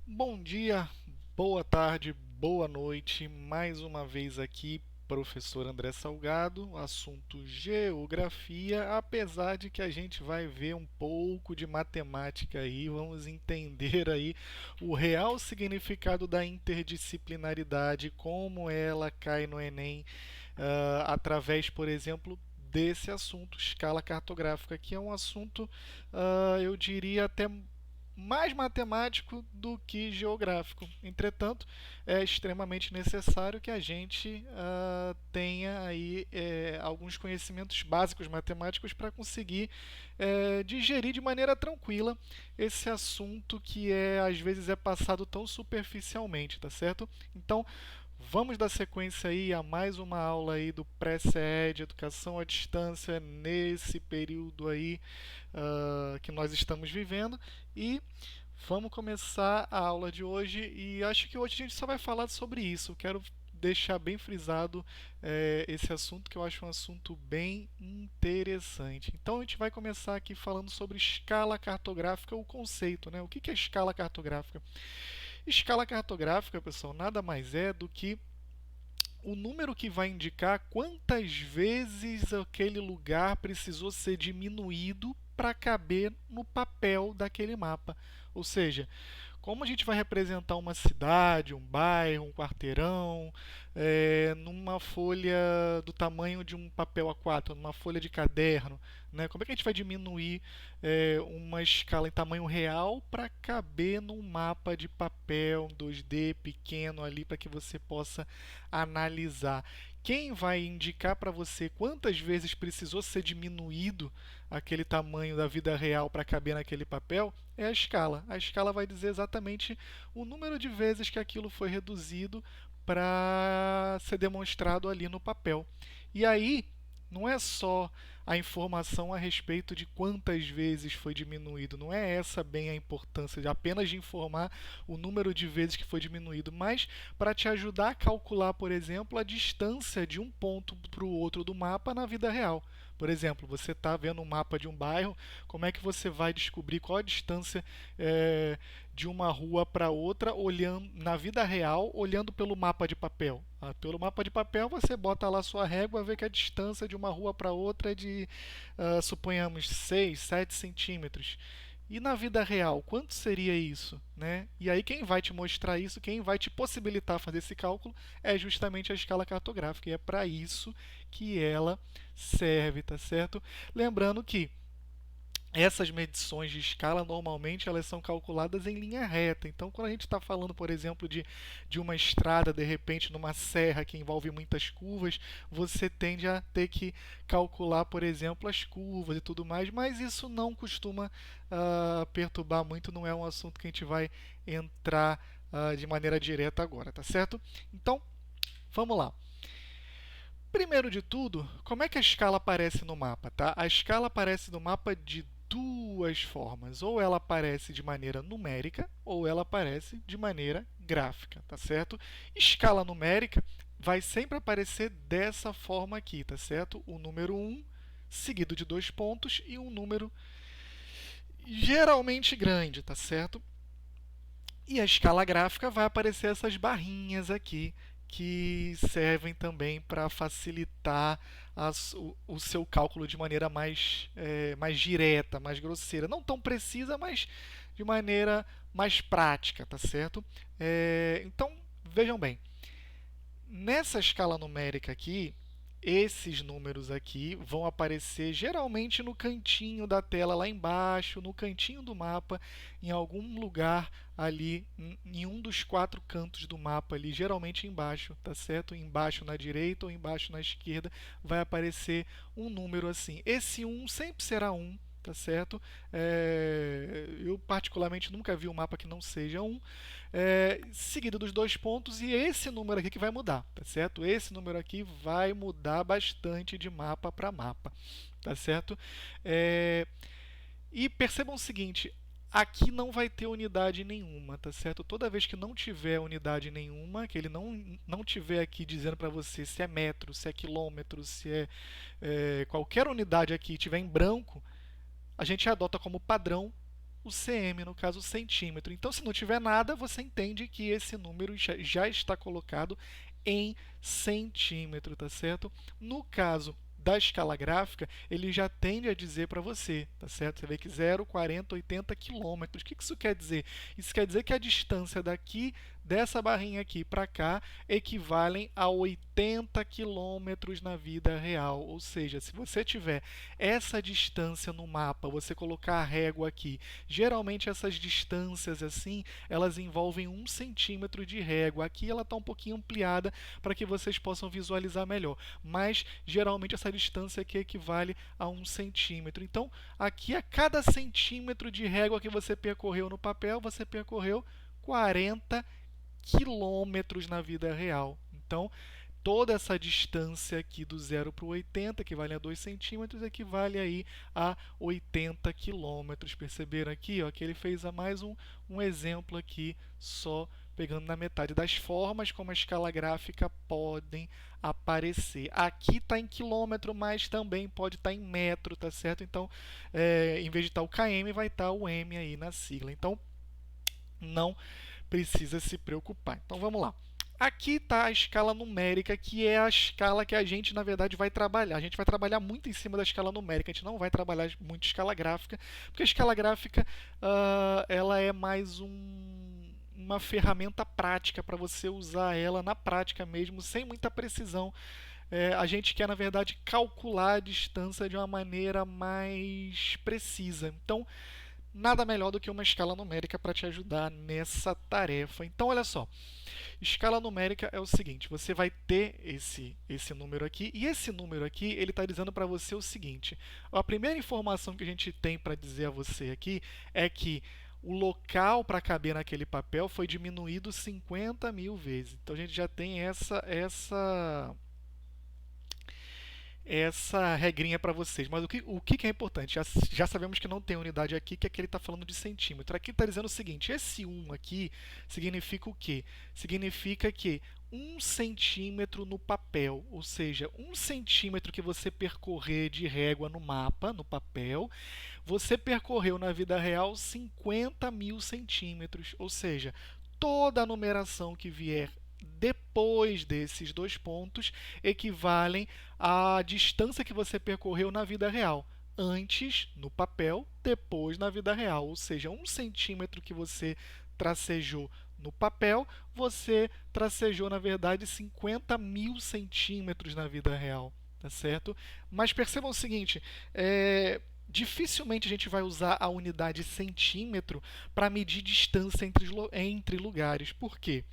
Bom dia, boa tarde, boa noite. Mais uma vez aqui, professor André Salgado, assunto geografia. Apesar de que a gente vai ver um pouco de matemática aí, vamos entender aí o real significado da interdisciplinaridade, como ela cai no Enem, através, por exemplo, desse assunto, escala cartográfica, que é um assunto, eu diria, até mais matemático do que geográfico. Entretanto, é extremamente necessário que a gente tenha aí alguns conhecimentos básicos matemáticos para conseguir digerir de maneira tranquila esse assunto que às vezes é passado tão superficialmente, tá certo? Então, vamos dar sequência aí a mais uma aula aí do pré-CE de educação à distância nesse período aí que nós estamos vivendo e vamos começar a aula de hoje e acho que hoje a gente só vai falar sobre isso. Quero deixar bem frisado esse assunto que eu acho um assunto bem interessante. Então a gente vai começar aqui falando sobre escala cartográfica, o conceito, né? O que é escala cartográfica? Escala cartográfica, pessoal, nada mais é do que o número que vai indicar quantas vezes aquele lugar precisou ser diminuído para caber no papel daquele mapa. Ou seja, como a gente vai representar uma cidade, um bairro, um quarteirão, numa folha do tamanho de um papel A4, numa folha de caderno, né? Como é que a gente vai diminuir uma escala em tamanho real para caber num mapa de papel 2D pequeno ali para que você possa analisar? Quem vai indicar para você quantas vezes precisou ser diminuído aquele tamanho da vida real para caber naquele papel é a escala. A escala vai dizer exatamente o número de vezes que aquilo foi reduzido para ser demonstrado ali no papel. E aí, não é só a informação a respeito de quantas vezes foi diminuído, não é essa bem a importância de apenas de informar o número de vezes que foi diminuído, mas para te ajudar a calcular, por exemplo, a distância de um ponto para o outro do mapa na vida real. Por exemplo, você está vendo um mapa de um bairro, como é que você vai descobrir qual a distância de uma rua para outra olhando na vida real, olhando pelo mapa de papel? Pelo mapa de papel você bota lá sua régua, vê que a distância de uma rua para outra é de, suponhamos, 6, 7 centímetros. E na vida real, quanto seria isso? Né? E aí quem vai te mostrar isso, quem vai te possibilitar fazer esse cálculo é justamente a escala cartográfica. E é para isso que ela serve, tá certo? Lembrando que essas medições de escala normalmente elas são calculadas em linha reta. Então, quando a gente está falando, por exemplo, de uma estrada, de repente, numa serra que envolve muitas curvas, você tende a ter que calcular, por exemplo, as curvas e tudo mais, mas isso não costuma perturbar muito, não é um assunto que a gente vai entrar de maneira direta agora, tá certo? Então, vamos lá. Primeiro de tudo, como é que a escala aparece no mapa? Tá? A escala aparece no mapa de duas formas. Ou ela aparece de maneira numérica, ou ela aparece de maneira gráfica, tá certo? Escala numérica vai sempre aparecer dessa forma aqui, tá certo? O número 1 seguido de dois pontos e um número geralmente grande, tá certo? E a escala gráfica vai aparecer essas barrinhas aqui, que servem também para facilitar o seu cálculo de maneira mais direta, mais grosseira. Não tão precisa, mas de maneira mais prática, tá certo? Então, vejam bem, nessa escala numérica aqui, esses números aqui vão aparecer geralmente no cantinho da tela lá embaixo, no cantinho do mapa, em algum lugar ali, em um dos quatro cantos do mapa ali, geralmente embaixo, tá certo? Embaixo na direita ou embaixo na esquerda vai aparecer um número assim. Esse 1 sempre será 1, tá certo? Eu particularmente nunca vi um mapa que não seja um, seguido dos dois pontos e esse número aqui que vai mudar, tá certo? Esse número aqui vai mudar bastante de mapa para mapa, tá certo? E percebam o seguinte, aqui não vai ter unidade nenhuma, tá certo? Toda vez que não tiver unidade nenhuma, que ele não tiver aqui dizendo para você se é metro, se é quilômetro, se qualquer unidade aqui tiver em branco, a gente adota como padrão o cm, no caso, o centímetro. Então, se não tiver nada, você entende que esse número já está colocado em centímetro, tá certo? No caso da escala gráfica, ele já tende a dizer para você, tá certo? Você vê que 0, 40, 80 quilômetros. O que isso quer dizer? Isso quer dizer que a distância daqui, dessa barrinha aqui para cá, equivalem a 80 quilômetros na vida real. Ou seja, se você tiver essa distância no mapa, você colocar a régua aqui, geralmente essas distâncias assim, elas envolvem 1 centímetro de régua. Aqui ela está um pouquinho ampliada para que vocês possam visualizar melhor, mas geralmente essa distância aqui equivale a 1 centímetro. Então, aqui a cada centímetro de régua que você percorreu no papel, você percorreu 40 quilômetros na vida real. Então, toda essa distância aqui do 0 para o 80, que equivale a 2 centímetros, equivale aí a 80 quilômetros. Perceberam aqui ó, que ele fez mais um exemplo aqui, só pegando na metade das formas como a escala gráfica podem aparecer. Aqui está em quilômetro, mas também pode estar em metro, tá certo? Então, em vez de estar o km, vai estar o m aí na sigla. Então, não precisa se preocupar. Então, vamos lá. Aqui está a escala numérica, que é a escala que a gente, na verdade, vai trabalhar. A gente vai trabalhar muito em cima da escala numérica, a gente não vai trabalhar muito escala gráfica, porque a escala gráfica ela é mais uma ferramenta prática para você usar ela na prática mesmo, sem muita precisão. A gente quer, na verdade, calcular a distância de uma maneira mais precisa. Então, nada melhor do que uma escala numérica para te ajudar nessa tarefa. Então, olha só. Escala numérica é o seguinte, você vai ter esse número aqui, e esse número aqui, ele está dizendo para você o seguinte, a primeira informação que a gente tem para dizer a você aqui é que o local para caber naquele papel foi diminuído 50.000 vezes. Então, a gente já tem essa regrinha para vocês. Mas o que é importante? Já sabemos que não tem unidade aqui, que aqui ele está falando de centímetro. Aqui está dizendo o seguinte, esse 1 aqui significa o quê? Significa que 1 centímetro no papel, ou seja, 1 centímetro que você percorrer de régua no mapa, no papel, você percorreu na vida real 50.000 centímetros, ou seja, toda a numeração que vier depois desses dois pontos equivalem à distância que você percorreu na vida real. Antes, no papel, depois na vida real. Ou seja, 1 centímetro que você tracejou no papel, você tracejou, na verdade, 50.000 centímetros na vida real. Tá certo? Mas percebam o seguinte, dificilmente a gente vai usar a unidade centímetro para medir distância entre lugares. Por quê?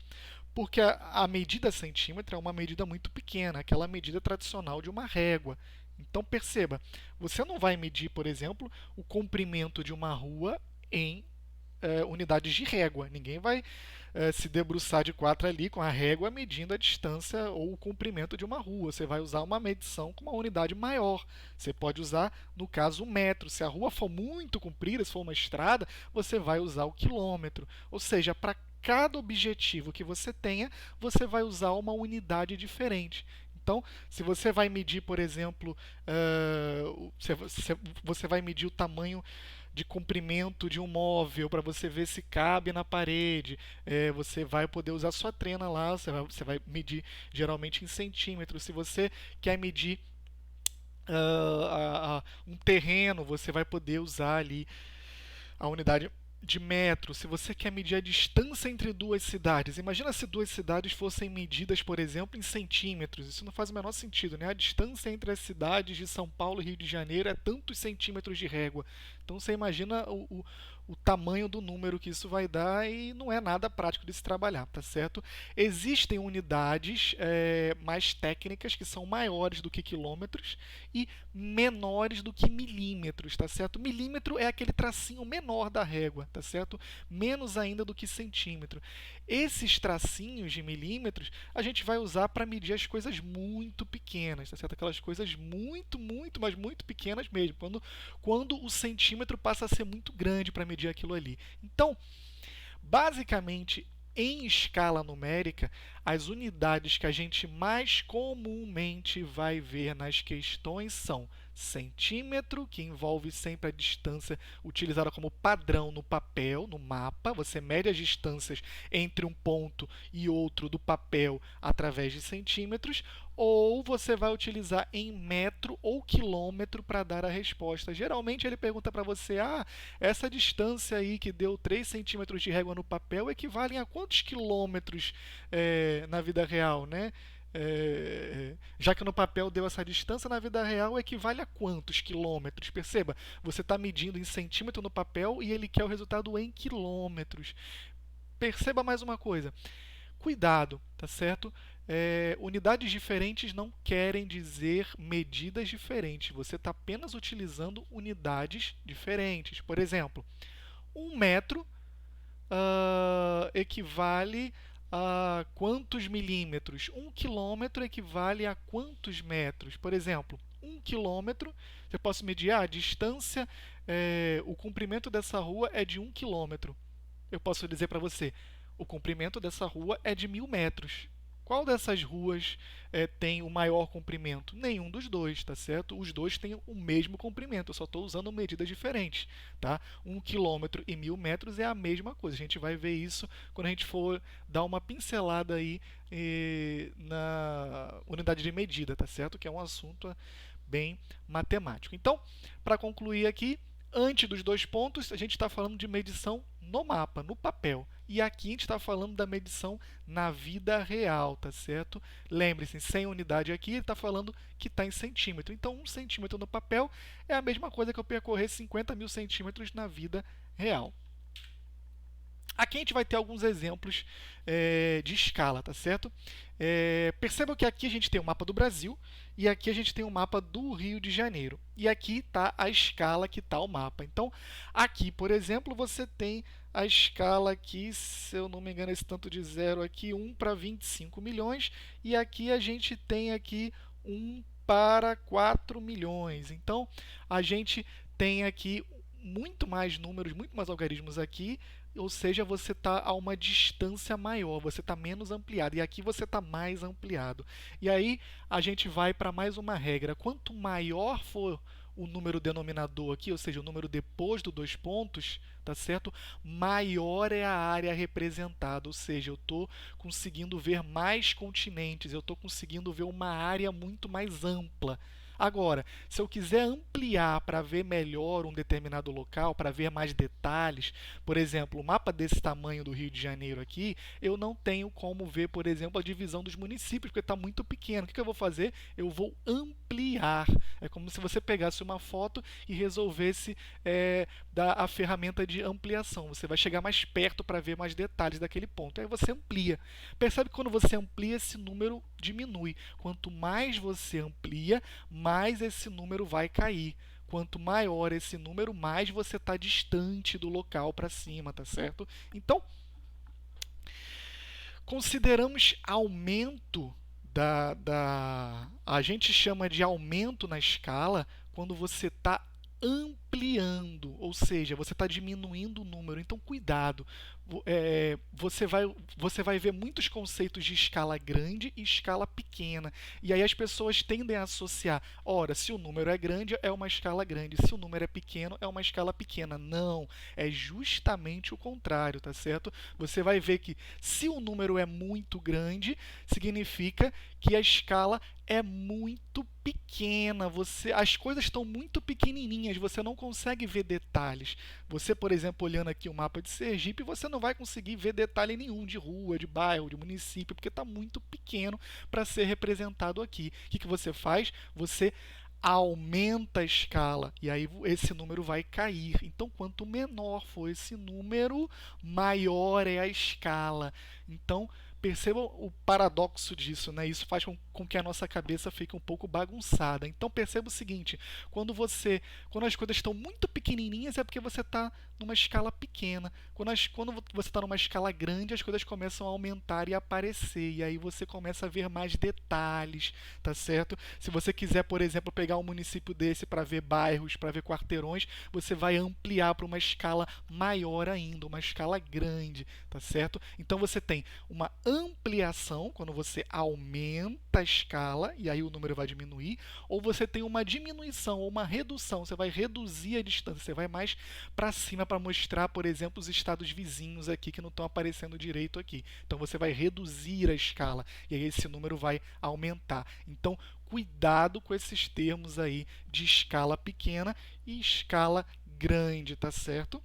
Porque a medida centímetro é uma medida muito pequena, aquela medida tradicional de uma régua. Então, perceba, você não vai medir, por exemplo, o comprimento de uma rua em unidades de régua. Ninguém vai se debruçar de 4 ali com a régua medindo a distância ou o comprimento de uma rua. Você vai usar uma medição com uma unidade maior. Você pode usar, no caso, o metro. Se a rua for muito comprida, se for uma estrada, você vai usar o quilômetro. Ou seja, para cada objetivo que você tenha, você vai usar uma unidade diferente. Então, se você vai medir, por exemplo, você vai medir o tamanho de comprimento de um móvel para você ver se cabe na parede, você vai poder usar sua trena lá, você vai medir geralmente em centímetros. Se você quer medir um terreno, você vai poder usar ali a unidade de metro. Se você quer medir a distância entre duas cidades, imagina se duas cidades fossem medidas, por exemplo, em centímetros. Isso não faz o menor sentido, né? A distância entre as cidades de São Paulo e Rio de Janeiro é tantos centímetros de régua. Então você imagina o tamanho do número que isso vai dar e não é nada prático de se trabalhar, tá certo? Existem unidades mais técnicas que são maiores do que quilômetros e menores do que milímetros, tá certo? Milímetro é aquele tracinho menor da régua, tá certo? Menos ainda do que centímetro. Esses tracinhos de milímetros a gente vai usar para medir as coisas muito pequenas, tá certo? Aquelas coisas muito, mas muito pequenas mesmo, quando o centímetro passa a ser muito grande para medir aquilo ali. Então, basicamente, em escala numérica, as unidades que a gente mais comumente vai ver nas questões são centímetro, que envolve sempre a distância utilizada como padrão no papel, no mapa. Você mede as distâncias entre um ponto e outro do papel através de centímetros, ou você vai utilizar em metro ou quilômetro para dar a resposta. Geralmente ele pergunta para você: essa distância aí que deu 3 centímetros de régua no papel equivale a quantos quilômetros na vida real, né? Já que no papel deu essa distância, na vida real equivale a quantos quilômetros? Perceba, você está medindo em centímetro no papel e ele quer o resultado em quilômetros. Perceba mais uma coisa. Cuidado, tá certo? Unidades diferentes não querem dizer medidas diferentes. Você está apenas utilizando unidades diferentes. Por exemplo, 1 metro equivale a quantos milímetros? 1 quilômetro equivale a quantos metros? Por exemplo, 1 quilômetro, eu posso medir a distância, o comprimento dessa rua é de 1 quilômetro. Eu posso dizer para você, o comprimento dessa rua é de 1000 metros. Qual dessas ruas tem o maior comprimento? Nenhum dos dois, tá certo? Os dois têm o mesmo comprimento, eu só estou usando medidas diferentes, tá? 1 quilômetro e 1000 metros é a mesma coisa. A gente vai ver isso quando a gente for dar uma pincelada aí na unidade de medida, tá certo? Que é um assunto bem matemático. Então, para concluir aqui, antes dos 2 pontos, a gente está falando de medição no mapa, no papel. E aqui a gente está falando da medição na vida real, tá certo? Lembre-se, sem unidade aqui, ele está falando que está em centímetro. Então, 1 centímetro no papel é a mesma coisa que eu percorrer 50.000 centímetros na vida real. Aqui a gente vai ter alguns exemplos de escala, tá certo? Percebam que aqui a gente tem o mapa do Brasil e aqui a gente tem o mapa do Rio de Janeiro. E aqui está a escala que está o mapa. Então, aqui, por exemplo, você tem a escala aqui, se eu não me engano, esse tanto de zero aqui, 1 para 25 milhões. E aqui a gente tem aqui 1 para 4 milhões. Então, a gente tem aqui muito mais números, muito mais algarismos aqui, ou seja, você está a uma distância maior, você está menos ampliado, e aqui você está mais ampliado. E aí a gente vai para mais uma regra: quanto maior for o número denominador aqui, ou seja, o número depois dos 2 pontos, tá certo? Maior é a área representada, ou seja, eu estou conseguindo ver mais continentes, eu estou conseguindo ver uma área muito mais ampla. Agora, se eu quiser ampliar para ver melhor um determinado local, para ver mais detalhes, por exemplo, o mapa desse tamanho do Rio de Janeiro aqui, eu não tenho como ver, por exemplo, a divisão dos municípios, porque está muito pequeno. O que eu vou fazer? Eu vou ampliar. É como se você pegasse uma foto e resolvesse dar a ferramenta de ampliação. Você vai chegar mais perto para ver mais detalhes daquele ponto. Aí você amplia. Percebe que quando você amplia, esse número diminui. Quanto mais você amplia, mais esse número vai cair. Quanto maior esse número, mais você está distante do local para cima, tá certo? Então, consideramos aumento a gente chama de aumento na escala quando você está ampliando, ou seja, você está diminuindo o número. Então, cuidado. Você vai ver muitos conceitos de escala grande e escala pequena. E aí as pessoas tendem a associar: ora, se o número é grande, é uma escala grande. Se o número é pequeno, é uma escala pequena. Não, é justamente o contrário, tá certo? Você vai ver que se o número é muito grande, significa que a escala é muito pequena. As coisas estão muito pequenininhas, você não consegue ver detalhes. Você, por exemplo, olhando aqui o mapa de Sergipe, você não vai conseguir ver detalhe nenhum de rua, de bairro, de município, porque está muito pequeno para ser representado aqui. O que você faz? Você aumenta a escala e aí esse número vai cair. Então, quanto menor for esse número, maior é a escala. Então, percebam o paradoxo disso, né? Isso faz com que a nossa cabeça fique um pouco bagunçada. Então perceba o seguinte: quando as coisas estão muito pequenininhas é porque você está numa escala pequena. Quando você está numa escala grande, as coisas começam a aumentar e aparecer, e aí você começa a ver mais detalhes, tá certo? Se você quiser, por exemplo, pegar um município desse para ver bairros, para ver quarteirões, você vai ampliar para uma escala maior ainda, uma escala grande, tá certo? Então você tem uma ampliação, quando você aumenta a escala, e aí o número vai diminuir, ou você tem uma diminuição ou uma redução, você vai reduzir a distância, você vai mais para cima para mostrar, por exemplo, os estados vizinhos aqui que não estão aparecendo direito aqui. Então você vai reduzir a escala, e aí esse número vai aumentar. Então, cuidado com esses termos aí de escala pequena e escala grande, tá certo?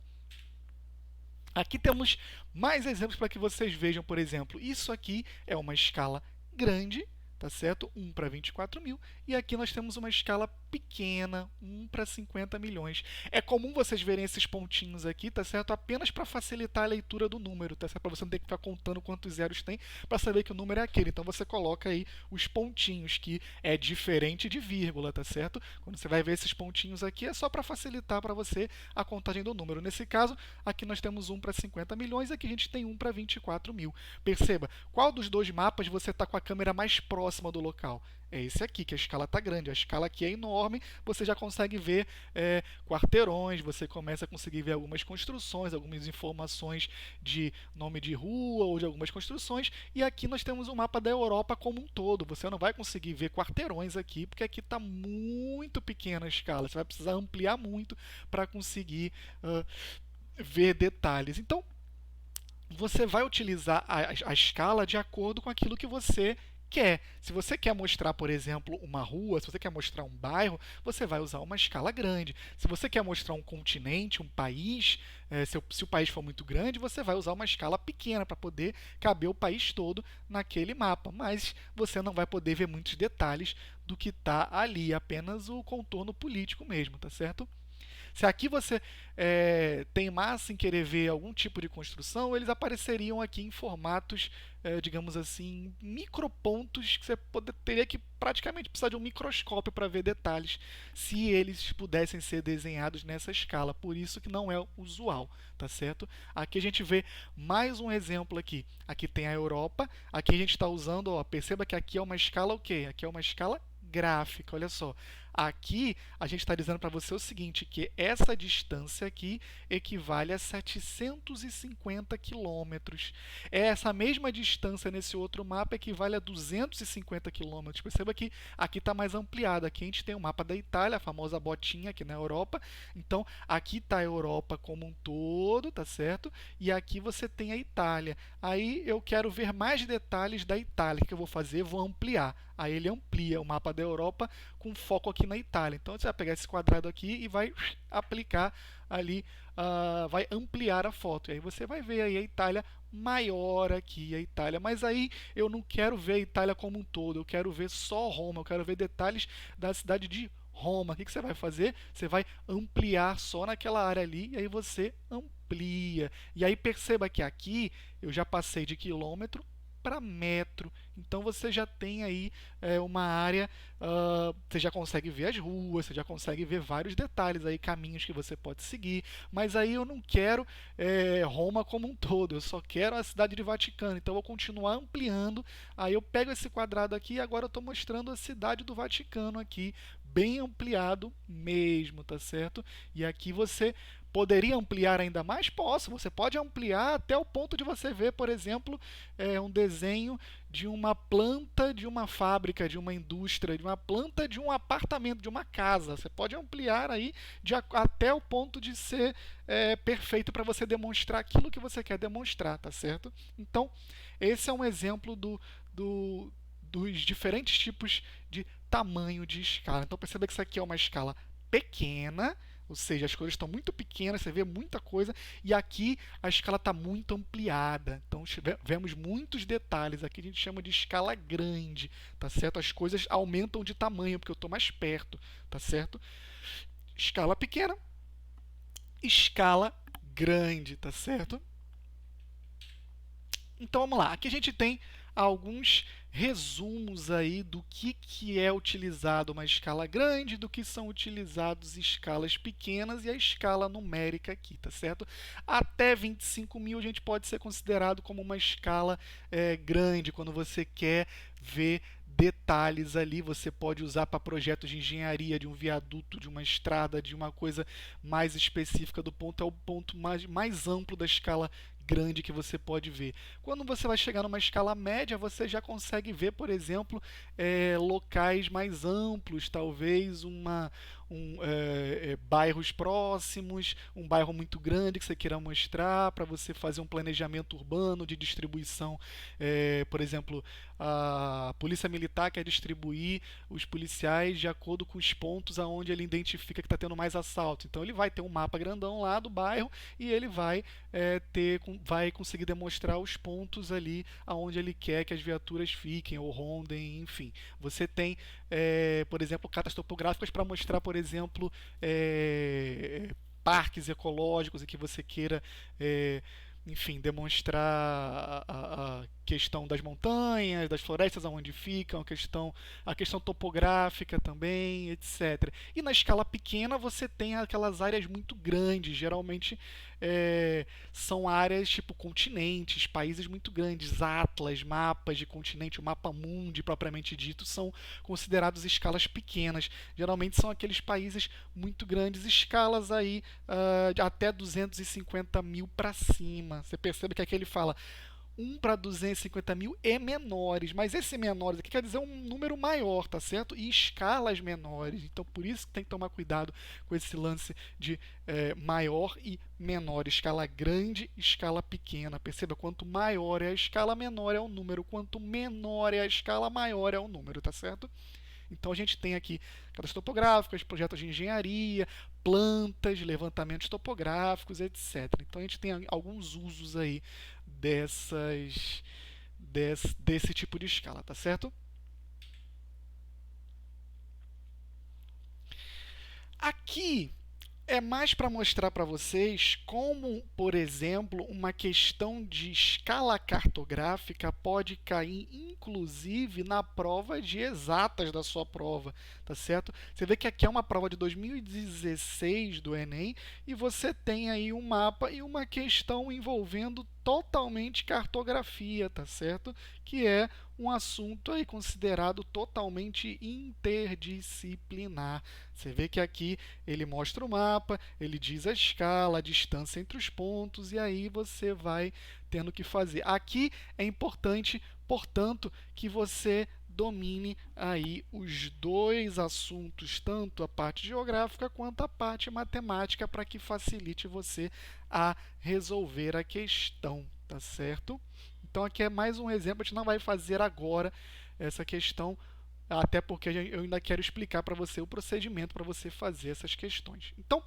Aqui temos mais exemplos para que vocês vejam, por exemplo, isso aqui é uma escala grande, tá certo? 1 para 24 mil. E aqui nós temos uma escala pequena, 1 para 50 milhões. É comum vocês verem esses pontinhos aqui, tá certo? Apenas para facilitar a leitura do número, tá certo? Para você não ter que ficar contando quantos zeros tem para saber que o número é aquele. Então você coloca aí os pontinhos, que é diferente de vírgula, tá certo? Quando você vai ver esses pontinhos aqui, é só para facilitar para você a contagem do número. Nesse caso, aqui nós temos 1 para 50 milhões e aqui a gente tem 1 para 24 mil. Perceba, qual dos dois mapas você está com a câmera mais próxima do local? É esse aqui, que a escala está grande. A escala aqui é enorme, você já consegue ver quarteirões, você começa a conseguir ver algumas construções, algumas informações de nome de rua ou de algumas construções. E aqui nós temos um mapa da Europa como um todo. Você não vai conseguir ver quarteirões aqui, porque aqui está muito pequena a escala. Você vai precisar ampliar muito para conseguir ver detalhes. Então, você vai utilizar a escala de acordo com aquilo que você quer. Se você quer mostrar, por exemplo, uma rua, se você quer mostrar um bairro, você vai usar uma escala grande. Se você quer mostrar um continente, um país, se o país for muito grande, você vai usar uma escala pequena para poder caber o país todo naquele mapa. Mas você não vai poder ver muitos detalhes do que está ali, apenas o contorno político mesmo, tá certo? Se aqui você teimasse em querer ver algum tipo de construção, eles apareceriam aqui em formatos, digamos assim, micropontos que você teria que praticamente precisar de um microscópio para ver detalhes, se eles pudessem ser desenhados nessa escala. Por isso que não é usual, tá certo? Aqui a gente vê mais um exemplo aqui. Aqui tem a Europa, aqui a gente está usando, ó, perceba que aqui é uma escala o quê? Aqui é uma escala gráfica, olha só. Aqui a gente está dizendo para você o seguinte, que essa distância aqui equivale a 750 quilômetros. Essa mesma distância nesse outro mapa equivale a 250 quilômetros. Perceba que aqui está mais ampliado. Aqui a gente tem o mapa da Itália, a famosa botinha aqui na Europa. Então, aqui está a Europa como um todo, tá certo? E aqui você tem a Itália. Aí eu quero ver mais detalhes da Itália. O que eu vou fazer? Vou ampliar. Aí ele amplia o mapa da Europa com foco aqui na Itália. Então você vai pegar esse quadrado aqui e vai aplicar ali, vai ampliar a foto. E aí você vai ver aí a Itália maior aqui, a Itália. Mas aí eu não quero ver a Itália como um todo, eu quero ver só Roma, eu quero ver detalhes da cidade de Roma. O que você vai fazer? Você vai ampliar só naquela área ali e aí você amplia. E aí perceba que aqui eu já passei de quilômetro para metro. Então você já tem aí uma área, você já consegue ver as ruas, você já consegue ver vários detalhes aí, caminhos que você pode seguir. Mas aí eu não quero Roma como um todo, eu só quero a cidade de Vaticano. Então eu vou continuar ampliando. Aí eu pego esse quadrado aqui e agora eu estou mostrando a cidade do Vaticano aqui, bem ampliado mesmo, tá certo? E aqui você poderia ampliar ainda mais? Posso. Você pode ampliar até o ponto de você ver, por exemplo, um desenho de uma planta de uma fábrica, de uma indústria, de uma planta de um apartamento, de uma casa. Você pode ampliar aí até o ponto de ser perfeito para você demonstrar aquilo que você quer demonstrar, tá certo? Então, esse é um exemplo dos diferentes tipos de tamanho de escala. Então, perceba que isso aqui é uma escala pequena, ou seja, as coisas estão muito pequenas, você vê muita coisa, e aqui a escala está muito ampliada. Então, vemos muitos detalhes. Aqui a gente chama de escala grande, tá certo? As coisas aumentam de tamanho, porque eu estou mais perto, tá certo? Escala pequena, escala grande, tá certo? Então, vamos lá. Aqui a gente tem alguns resumos aí do que é utilizado uma escala grande, do que são utilizados escalas pequenas e a escala numérica aqui, tá certo? Até 25 mil a gente pode ser considerado como uma escala grande, quando você quer ver detalhes ali, você pode usar para projetos de engenharia, de um viaduto, de uma estrada, de uma coisa mais específica do ponto, é o ponto mais amplo da escala grande que você pode ver. Quando você vai chegar numa escala média, você já consegue ver, por exemplo, locais mais amplos, talvez bairros próximos, um bairro muito grande que você queira mostrar para você fazer um planejamento urbano de distribuição. Por exemplo, a polícia militar quer distribuir os policiais de acordo com os pontos aonde ele identifica que está tendo mais assalto. Então ele vai ter um mapa grandão lá do bairro e ele vai conseguir demonstrar os pontos ali aonde ele quer que as viaturas fiquem ou rondem, enfim. Você tem, por exemplo, cartas topográficas para mostrar, por exemplo, parques ecológicos e que você queira, enfim, demonstrar a questão das montanhas, das florestas aonde ficam, a questão topográfica também, etc. E na escala pequena você tem aquelas áreas muito grandes, geralmente são áreas tipo continentes, países muito grandes, atlas, mapas de continente, o mapa mundi propriamente dito, são considerados escalas pequenas. Geralmente são aqueles países muito grandes, escalas aí de até 250 mil para cima. Você percebe que aqui ele fala 1 para 250 mil é menores, mas esse menores aqui quer dizer um número maior, tá certo? E escalas menores. Então, por isso que tem que tomar cuidado com esse lance de maior e menor. Escala grande, escala pequena. Perceba, quanto maior é a escala, menor é o número. Quanto menor é a escala, maior é o número, tá certo? Então a gente tem aqui cartas topográficas, projetos de engenharia, plantas, levantamentos topográficos, etc. Então a gente tem alguns usos aí desse tipo de escala, tá certo? Aqui é mais para mostrar para vocês como, por exemplo, uma questão de escala cartográfica pode cair, inclusive, na prova de exatas da sua prova, tá certo? Você vê que aqui é uma prova de 2016 do Enem e você tem aí um mapa e uma questão envolvendo totalmente cartografia, tá certo? Que é um assunto aí considerado totalmente interdisciplinar. Você vê que aqui ele mostra o mapa, ele diz a escala, a distância entre os pontos, e aí você vai tendo que fazer. Aqui é importante, portanto, que você domine aí os dois assuntos, tanto a parte geográfica quanto a parte matemática, para que facilite você a resolver a questão, tá certo? Então aqui é mais um exemplo, a gente não vai fazer agora essa questão, até porque eu ainda quero explicar para você o procedimento para você fazer essas questões. Então,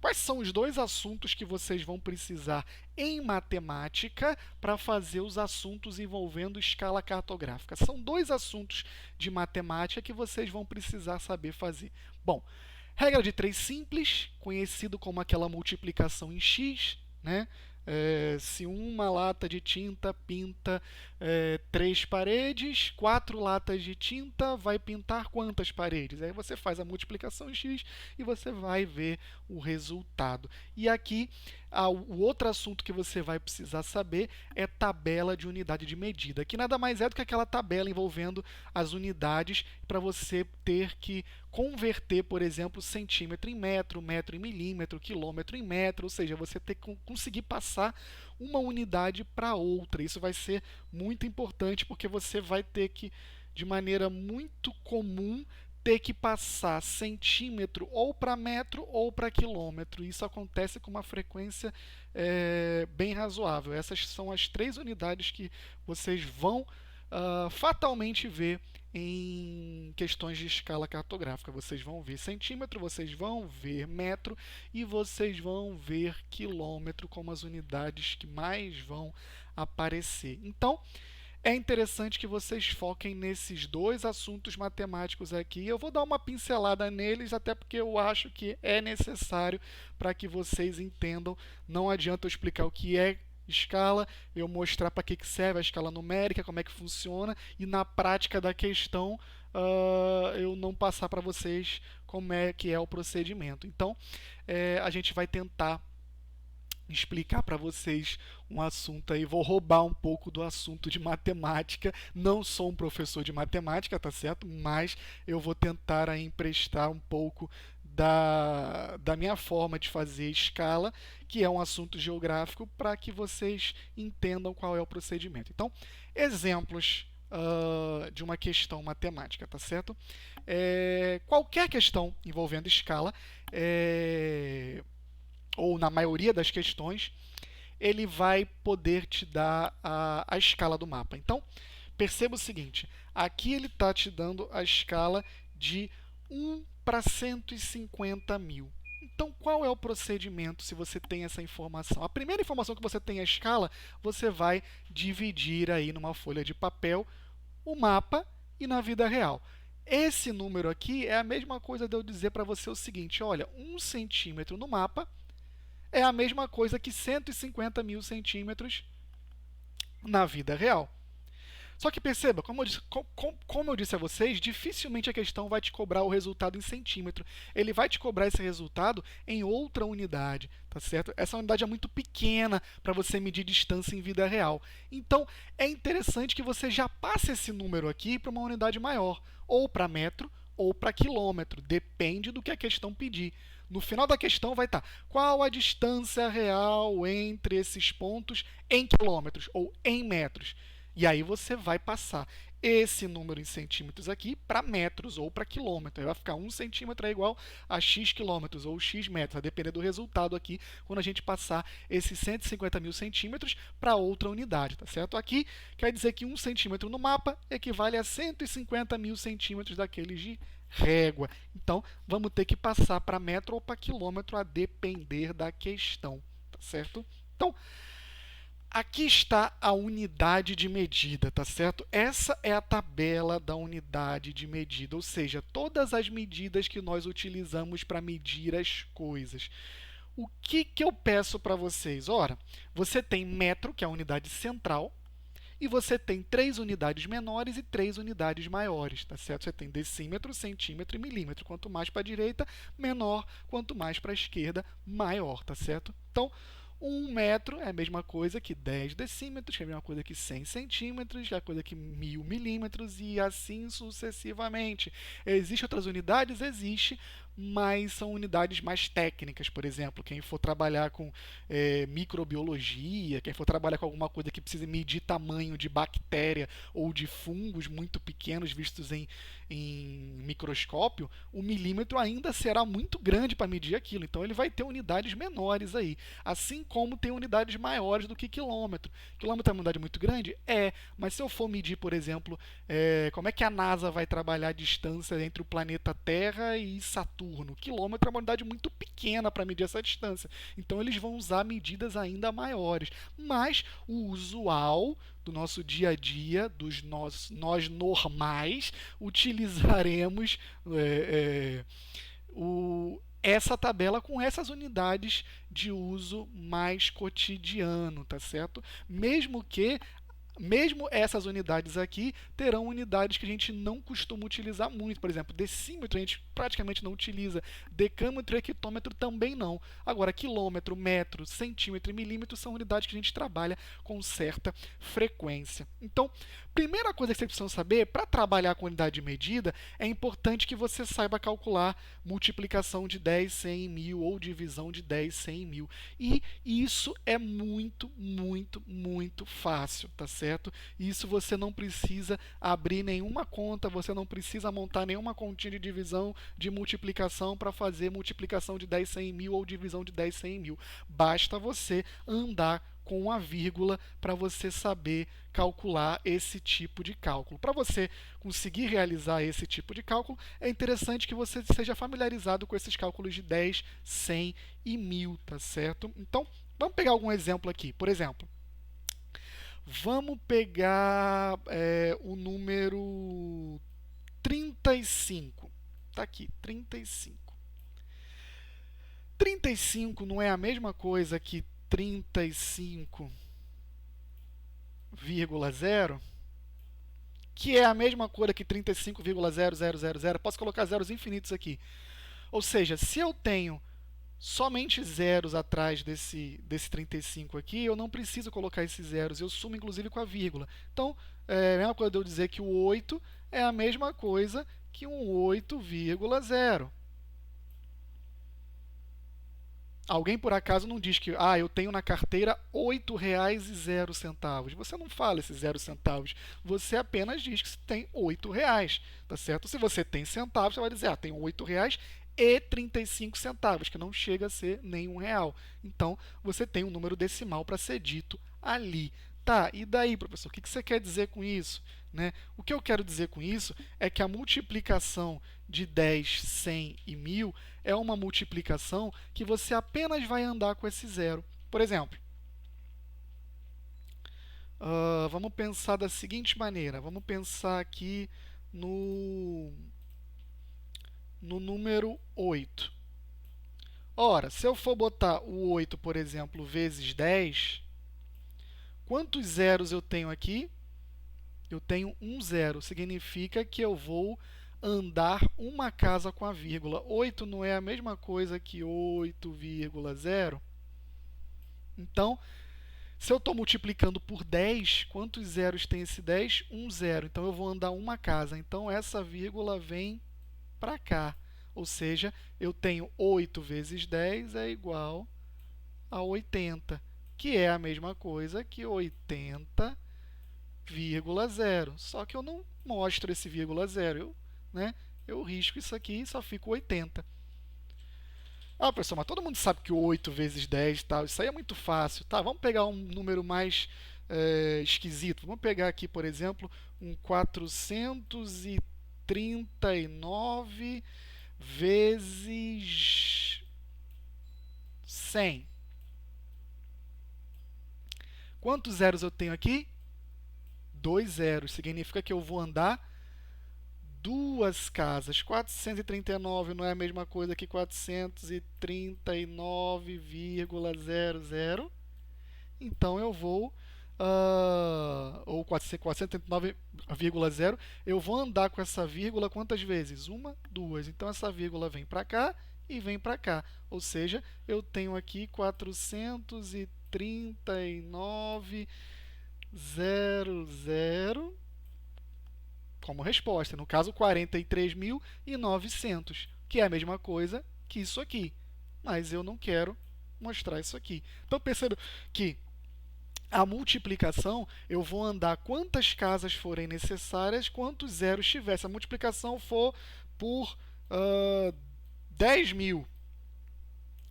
quais são os dois assuntos que vocês vão precisar em matemática para fazer os assuntos envolvendo escala cartográfica? São dois assuntos de matemática que vocês vão precisar saber fazer. Bom, regra de 3 simples, conhecido como aquela multiplicação em x, né? Se uma lata de tinta pinta 3 paredes, 4 latas de tinta vai pintar quantas paredes? Aí você faz a multiplicação em x e você vai ver o resultado. E aqui, o outro assunto que você vai precisar saber é tabela de unidade de medida, que nada mais é do que aquela tabela envolvendo as unidades para você ter que converter, por exemplo, centímetro em metro, metro em milímetro, quilômetro em metro, ou seja, você ter que conseguir passar uma unidade para outra. Isso vai ser muito importante porque você vai ter que, de maneira muito comum, ter que passar centímetro ou para metro ou para quilômetro. Isso acontece com uma frequência bem razoável. Essas são as 3 unidades que vocês vão fatalmente ver em questões de escala cartográfica. Vocês vão ver centímetro, vocês vão ver metro e vocês vão ver quilômetro como as unidades que mais vão aparecer. Então, é interessante que vocês foquem nesses dois assuntos matemáticos aqui. Eu vou dar uma pincelada neles, até porque eu acho que é necessário para que vocês entendam. Não adianta eu explicar o que é escala, eu mostrar para que serve a escala numérica, como é que funciona, e na prática da questão eu não passar para vocês como é que é o procedimento. Então, a gente vai tentar explicar para vocês um assunto aí, vou roubar um pouco do assunto de matemática, não sou um professor de matemática, tá certo? Mas eu vou tentar aí emprestar um pouco da minha forma de fazer escala, que é um assunto geográfico, para que vocês entendam qual é o procedimento. Então, exemplos de uma questão matemática, tá certo? Qualquer questão envolvendo escala, ou na maioria das questões, ele vai poder te dar a escala do mapa. Então, perceba o seguinte, aqui ele está te dando a escala de 1 para 150 mil. Então, qual é o procedimento se você tem essa informação? A primeira informação que você tem a escala, você vai dividir aí numa folha de papel o mapa e na vida real. Esse número aqui é a mesma coisa de eu dizer para você o seguinte, olha, 1 centímetro no mapa é a mesma coisa que 150 mil centímetros na vida real. Só que perceba, como eu disse a vocês, dificilmente a questão vai te cobrar o resultado em centímetro. Ele vai te cobrar esse resultado em outra unidade, tá certo? Essa unidade é muito pequena para você medir distância em vida real. Então, é interessante que você já passe esse número aqui para uma unidade maior, ou para metro, ou para quilômetro, depende do que a questão pedir. No final da questão vai estar qual a distância real entre esses pontos em quilômetros ou em metros. E aí você vai passar esse número em centímetros aqui para metros ou para quilômetros. Aí vai ficar 1 centímetro é igual a x quilômetros ou x metros, vai depender do resultado aqui quando a gente passar esses 150 mil centímetros para outra unidade, tá certo? Aqui quer dizer que 1 centímetro no mapa equivale a 150 mil centímetros daqueles de régua. Então, vamos ter que passar para metro ou para quilômetro a depender da questão, tá certo? Então, aqui está a unidade de medida, tá certo? Essa é a tabela da unidade de medida, ou seja, todas as medidas que nós utilizamos para medir as coisas. O que eu peço para vocês? Ora, você tem metro, que é a unidade central, e você tem 3 unidades menores e 3 unidades maiores, tá certo? Você tem decímetro, centímetro e milímetro. Quanto mais para a direita, menor. Quanto mais para a esquerda, maior, tá certo? Então, 1 metro é a mesma coisa que 10 decímetros, que é a mesma coisa que 100 centímetros, que é a coisa que 1000 milímetros e assim sucessivamente. Existem outras unidades? Existe, mas são unidades mais técnicas. Por exemplo, quem for trabalhar com microbiologia, quem for trabalhar com alguma coisa que precisa medir tamanho de bactéria ou de fungos muito pequenos vistos em microscópio, o milímetro ainda será muito grande para medir aquilo. Então, ele vai ter unidades menores aí. Assim como tem unidades maiores do que quilômetro. Quilômetro é uma unidade muito grande? É, mas se eu for medir, por exemplo, como é que a NASA vai trabalhar a distância entre o planeta Terra e Saturno? Quilômetro é uma unidade muito pequena para medir essa distância. Então, eles vão usar medidas ainda maiores. Mas o usual do nosso dia a dia, dos nós normais, utilizaremos essa tabela com essas unidades de uso mais cotidiano, tá certo? Mesmo essas unidades aqui terão unidades que a gente não costuma utilizar muito. Por exemplo, decímetro a gente praticamente não utiliza. Decâmetro e hectômetro também não. Agora, quilômetro, metro, centímetro e milímetro são unidades que a gente trabalha com certa frequência. Então, primeira coisa que vocês precisam saber, para trabalhar com unidade de medida, é importante que você saiba calcular multiplicação de 10, 100, 1000 ou divisão de 10, 100, 1000. E isso é muito, muito, muito fácil, tá certo? Isso você não precisa abrir nenhuma conta, você não precisa montar nenhuma continha de divisão, de multiplicação para fazer multiplicação de 10, 100, 1000 ou divisão de 10, 100, 1000. Basta você andar com a vírgula para você saber calcular esse tipo de cálculo. Para você conseguir realizar esse tipo de cálculo, é interessante que você seja familiarizado com esses cálculos de 10, 100 e 1000, tá certo? Então, vamos pegar algum exemplo aqui. Por exemplo, vamos pegar o número 35. Está aqui, 35. 35 não é a mesma coisa que 35,0, que é a mesma coisa que 35,0000. Posso colocar zeros infinitos aqui. Ou seja, se eu tenho somente zeros atrás desse 35 aqui, eu não preciso colocar esses zeros, eu sumo inclusive com a vírgula. Então, é a mesma coisa de eu dizer que o 8 é a mesma coisa que um 8,0. Alguém por acaso não diz que eu tenho na carteira R$ 8,00. Você não fala esses 0 centavos. Você apenas diz que você tem R$ 8, tá certo? Se você tem centavos, você vai dizer, tenho R$ 8,35, que não chega a ser nem R$ 1. Então, você tem um número decimal para ser dito ali. Tá, e daí, professor? O que você quer dizer com isso? Né? O que eu quero dizer com isso é que a multiplicação de 10, 100 e 1000 é uma multiplicação que você apenas vai andar com esse zero. Por exemplo, vamos pensar da seguinte maneira. Vamos pensar aqui no, no número 8. Ora, se eu for botar o 8, por exemplo, vezes 10, quantos zeros eu tenho aqui? Eu tenho um zero. Significa que eu vou andar uma casa com a vírgula. 8 não é a mesma coisa que 8,0? Então, se eu estou multiplicando por 10, quantos zeros tem esse 10? Um zero. Então, eu vou andar uma casa. Então, essa vírgula vem para cá. Ou seja, eu tenho 8 vezes 10 é igual a 80, que é a mesma coisa que 80,0. Só que eu não mostro esse vírgula zero. Eu risco isso aqui e só fico 80. Professor, mas todo mundo sabe que 8 vezes 10 e tal, isso aí é muito fácil. Tá, vamos pegar um número mais esquisito. Vamos pegar aqui, por exemplo, um 439 vezes 100. Quantos zeros eu tenho aqui? 2 zeros. Significa que eu vou andar duas casas. 439 não é a mesma coisa que 439,00. Então eu vou, ou 439,0, eu vou andar com essa vírgula quantas vezes? Uma, duas. Então essa vírgula vem para cá e vem para cá. Ou seja, eu tenho aqui 439,00 como resposta. No caso, 43.900, que é a mesma coisa que isso aqui. Mas eu não quero mostrar isso aqui. Então, perceba que a multiplicação, eu vou andar quantas casas forem necessárias, quantos zeros tiver. Se a multiplicação for por 10.000,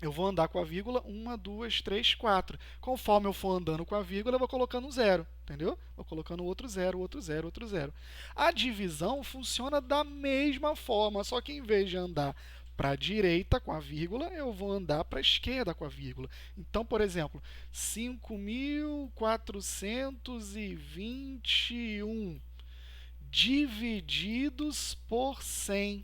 eu vou andar com a vírgula 1, 2, 3, 4. Conforme eu for andando com a vírgula, eu vou colocando um zero, entendeu? Vou colocando outro zero, outro zero, outro zero. A divisão funciona da mesma forma, só que em vez de andar para a direita com a vírgula, eu vou andar para a esquerda com a vírgula. Então, por exemplo, 5.421 divididos por 100.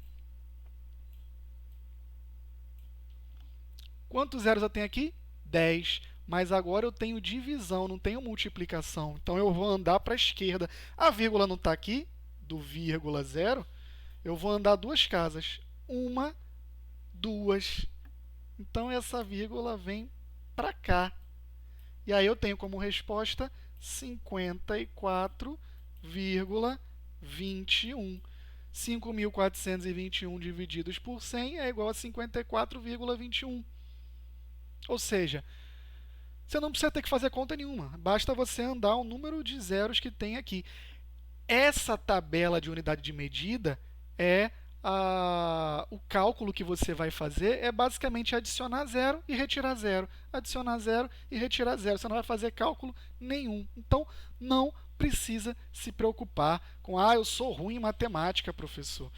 Quantos zeros eu tenho aqui? 10. Mas agora eu tenho divisão, não tenho multiplicação. Então eu vou andar para a esquerda. A vírgula não está aqui, do vírgula zero. Eu vou andar duas casas. Uma, duas. Então essa vírgula vem para cá. E aí eu tenho como resposta 54,21. 5.421 divididos por 100 é igual a 54,21. Ou seja, você não precisa ter que fazer conta nenhuma. Basta você andar o número de zeros que tem aqui. Essa tabela de unidade de medida é o cálculo que você vai fazer é basicamente adicionar zero e retirar zero. Adicionar zero e retirar zero. Você não vai fazer cálculo nenhum. Então, não precisa se preocupar com eu sou ruim em matemática, professor.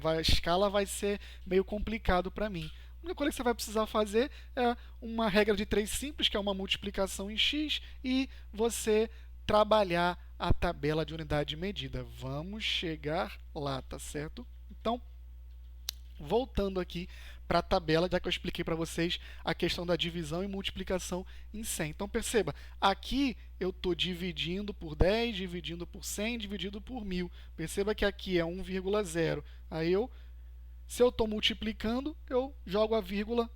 A escala vai ser meio complicado para mim. A única coisa que você vai precisar fazer é uma regra de 3 simples, que é uma multiplicação em x, e você trabalhar a tabela de unidade de medida. Vamos chegar lá, tá certo? Então, voltando aqui para a tabela, já que eu expliquei para vocês a questão da divisão e multiplicação em 100. Então, perceba, aqui eu estou dividindo por 10, dividindo por 100, dividido por 1000. Perceba que aqui é 1,0. Aí se eu estou multiplicando, eu jogo a vírgula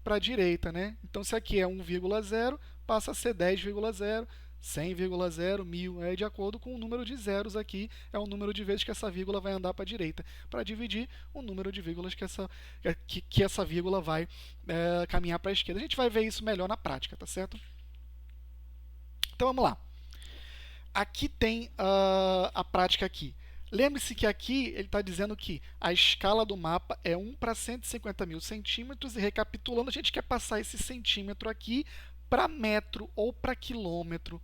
para a direita, né? Então, se aqui é 1,0, passa a ser 10,0, 100,0, 1000, é de acordo com o número de zeros aqui, é o número de vezes que essa vírgula vai andar para a direita, para dividir o número de vírgulas que essa vírgula vai caminhar para a esquerda. A gente vai ver isso melhor na prática, tá certo? Então vamos lá. Aqui tem a prática aqui. Lembre-se que aqui ele está dizendo que a escala do mapa é 1 para 150.000 centímetros, e recapitulando, a gente quer passar esse centímetro aqui para metro ou para quilômetro.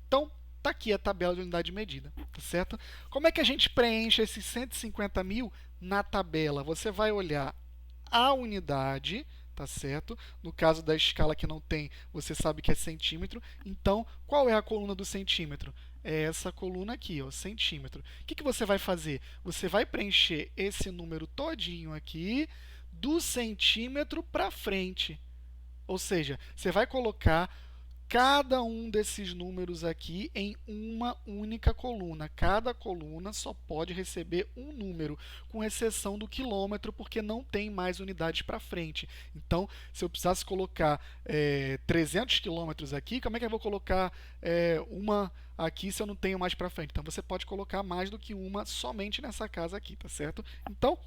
Então, está aqui a tabela de unidade de medida, tá certo? Como é que a gente preenche esses 150.000 na tabela? Você vai olhar a unidade, tá certo? No caso da escala que não tem, você sabe que é centímetro. Então, qual é a coluna do centímetro? É essa coluna aqui, ó, centímetro. O que você vai fazer? Você vai preencher esse número todinho aqui do centímetro para frente. Ou seja, você vai colocar cada um desses números aqui em uma única coluna. Cada coluna só pode receber um número, com exceção do quilômetro, porque não tem mais unidades para frente. Então, se eu precisasse colocar 300 quilômetros aqui, como é que eu vou colocar uma aqui se eu não tenho mais para frente? Então, você pode colocar mais do que uma somente nessa casa aqui, tá certo? Então,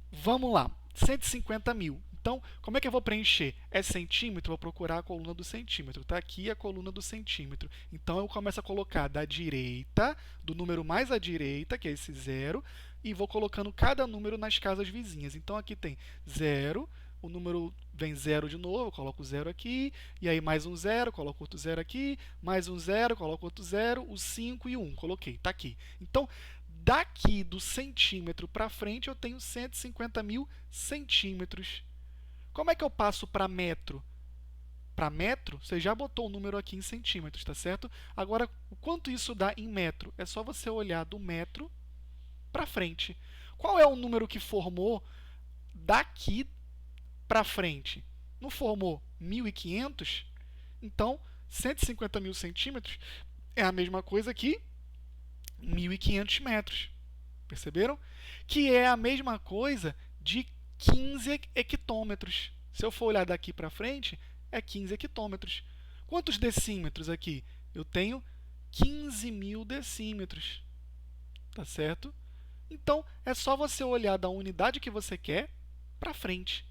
vamos lá. 150.000. Então, como é que eu vou preencher? É centímetro? Vou procurar a coluna do centímetro. Está aqui a coluna do centímetro. Então, eu começo a colocar da direita, do número mais à direita, que é esse 0, e vou colocando cada número nas casas vizinhas. Então, aqui tem 0, o número vem 0 de novo, eu coloco 0 aqui, e aí mais um 0, coloco outro 0 aqui, mais um 0, coloco outro 0, o 5 e o 1. Coloquei, está aqui. Então, daqui do centímetro para frente, eu tenho 150.000 centímetros. Como é que eu passo para metro? Para metro, você já botou o número aqui em centímetros, tá certo? Agora, o quanto isso dá em metro? É só você olhar do metro para frente. Qual é o número que formou daqui para frente? Não formou 1.500? Então, 150.000 centímetros é a mesma coisa que 1.500 metros. Perceberam? Que é a mesma coisa de 15 hectômetros. Se eu for olhar daqui para frente, é 15 hectômetros. Quantos decímetros aqui? Eu tenho 15.000 decímetros. Tá certo? Então, é só você olhar da unidade que você quer para frente.